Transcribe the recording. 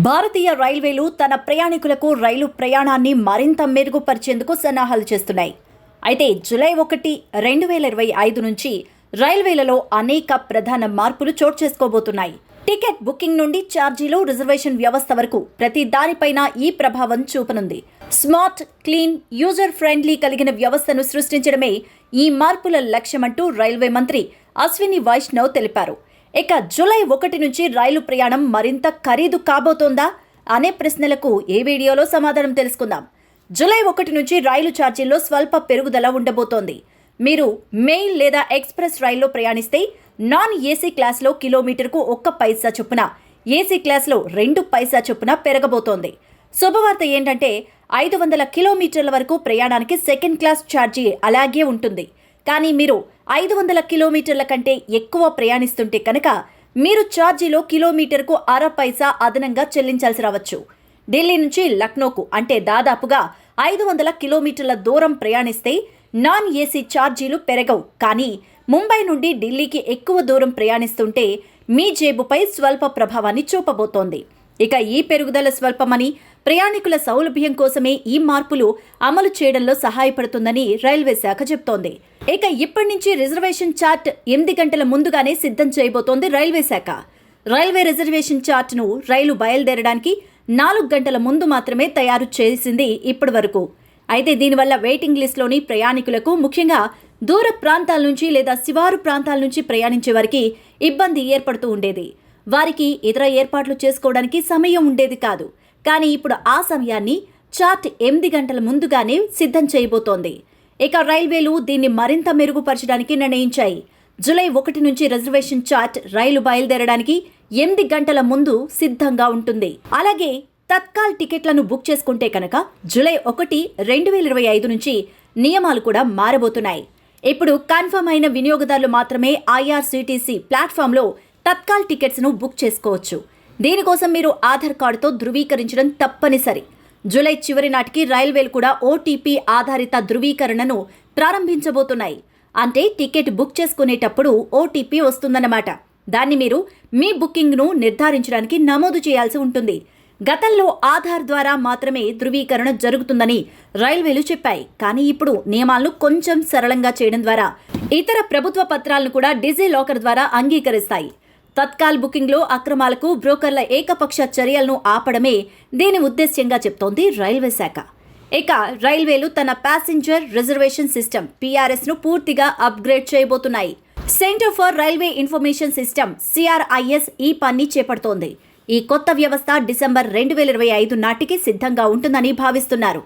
భారతీయ రైల్వేలు తన ప్రయాణికులకు రైలు ప్రయాణాన్ని మరింత మెరుగుపరిచేందుకు సన్నాహాలు చేస్తున్నాయి. అయితే జూలై 1, 2025 నుంచి రైల్వేలలో అనేక ప్రధాన మార్పులు చోటు చేసుకోబోతున్నాయి. టికెట్ బుకింగ్ నుండి ఛార్జీలు, రిజర్వేషన్ వ్యవస్థ వరకు ప్రతి దానిపైన ఈ ప్రభావం చూపనుంది. స్మార్ట్, క్లీన్, యూజర్ ఫ్రెండ్లీ కలిగిన వ్యవస్థను సృష్టించడమే ఈ మార్పుల లక్ష్యమంటూ రైల్వే మంత్రి అశ్విని వైష్ణవ్ తెలిపారు. ఇక జూలై 1 నుంచి రైలు ప్రయాణం మరింత ఖరీదు కాబోతోందా అనే ప్రశ్నలకు ఈ వీడియోలో సమాధానం తెలుసుకుందాం. జూలై 1 నుంచి రైలు ఛార్జీల్లో స్వల్ప పెరుగుదల ఉండబోతోంది. మీరు మెయిల్ లేదా ఎక్స్ప్రెస్ రైల్లో ప్రయాణిస్తే నాన్ ఏసీ క్లాస్లో కిలోమీటర్కు 1 పైసా చొప్పున, ఏసీ క్లాస్లో 2 పైసా చొప్పున పెరగబోతోంది. శుభవార్త ఏంటంటే 500 కిలోమీటర్ల వరకు ప్రయాణానికి సెకండ్ క్లాస్ ఛార్జీ అలాగే ఉంటుంది. కానీ మీరు 500 కిలోమీటర్ల కంటే ఎక్కువ ప్రయాణిస్తుంటే కనుక మీరు ఛార్జీలో కిలోమీటర్కు 1/2 పైసా అదనంగా చెల్లించాల్సి రావచ్చు. ఢిల్లీ నుంచి లక్నోకు అంటే దాదాపుగా 500 కిలోమీటర్ల దూరం ప్రయాణిస్తే నాన్ ఏసీ ఛార్జీలు పెరగవు. కానీ ముంబై నుండి ఢిల్లీకి ఎక్కువ దూరం ప్రయాణిస్తుంటే మీ జేబుపై స్వల్ప ప్రభావాన్ని చూపబోతోంది. ఇక ఈ పెరుగుదల స్వల్పమని, ప్రయాణికుల సౌలభ్యం కోసమే ఈ మార్పులు అమలు చేయడంలో సహాయపడుతుందని రైల్వే శాఖ చెబుతోంది. ఇక ఇప్పటి నుంచి రిజర్వేషన్ చార్ట్ 8 గంటల ముందుగానే సిద్ధం చేయబోతోంది రైల్వే శాఖ. రైల్వే రిజర్వేషన్ చార్ట్ను రైలు బయలుదేరడానికి 4 గంటల ముందు మాత్రమే తయారు చేసింది ఇప్పటి వరకు. అయితే దీనివల్ల వెయిటింగ్ లిస్టులోని ప్రయాణికులకు, ముఖ్యంగా దూర ప్రాంతాల నుంచి లేదా శివారు ప్రాంతాల నుంచి ప్రయాణించే వారికి ఇబ్బంది ఏర్పడుతూ ఉండేది. వారికి ఇతర ఏర్పాట్లు చేసుకోవడానికి సమయం ఉండేది కాదు. కానీ ఇప్పుడు ఆ సమయాన్ని చార్ట్ 8 గంటల ముందుగానే సిద్ధం చేయబోతోంది. ఇక రైల్వేలు దీన్ని మరింత మెరుగుపరచడానికి నిర్ణయించాయి. జూలై 1 నుంచి రిజర్వేషన్ చార్ట్ రైలు బయలుదేరడానికి 8 గంటల ముందు సిద్ధంగా ఉంటుంది. అలాగే తత్కాల్ టికెట్లను బుక్ చేసుకుంటే కనుక జూలై 1, 2025 నుంచి నియమాలు కూడా మారబోతున్నాయి. ఇప్పుడు కన్ఫర్మ్ అయిన వినియోగదారులు మాత్రమే ఐఆర్సీటీసీ ప్లాట్ఫామ్లో తత్కాల్ టికెట్స్ను బుక్ చేసుకోవచ్చు. దీనికోసం మీరు ఆధార్ కార్డుతో ధృవీకరించడం తప్పనిసరి. జూలై చివరి నాటికి రైల్వేలు కూడా ఓటీపీ ఆధారిత ధృవీకరణను ప్రారంభించబోతున్నాయి. అంటే టికెట్ బుక్ చేసుకునేటప్పుడు ఓటీపీ వస్తుందన్నమాట. దాన్ని మీరు మీ బుకింగ్ను నిర్ధారించడానికి నమోదు చేయాల్సి ఉంటుంది. గతంలో ఆధార్ ద్వారా మాత్రమే ధృవీకరణ జరుగుతుందని రైల్వేలు చెప్పాయి. కానీ ఇప్పుడు నియమాలను కొంచెం సరళంగా చేయడం ద్వారా ఇతర ప్రభుత్వ పత్రాలను కూడా డిజీ లాకర్ ద్వారా అంగీకరిస్తాయి. తత్కాల్ బుకింగ్లో అక్రమాలకు, బ్రోకర్ల ఏకపక్ష చర్యలను ఆపడమే దీని ఉద్దేశ్యంగా చెప్తోంది రైల్వే శాఖ. ఇక రైల్వేలు తన ప్యాసింజర్ రిజర్వేషన్ సిస్టమ్ PRSను పూర్తిగా అప్గ్రేడ్ చేయబోతున్నాయి. Centre for railway information system CRIS ఈ పని చేపడుతోంది. ఈ కొత్త వ్యవస్థ డిసెంబర్ 2025 నాటికి సిద్ధంగా ఉంటుందని భావిస్తున్నారు.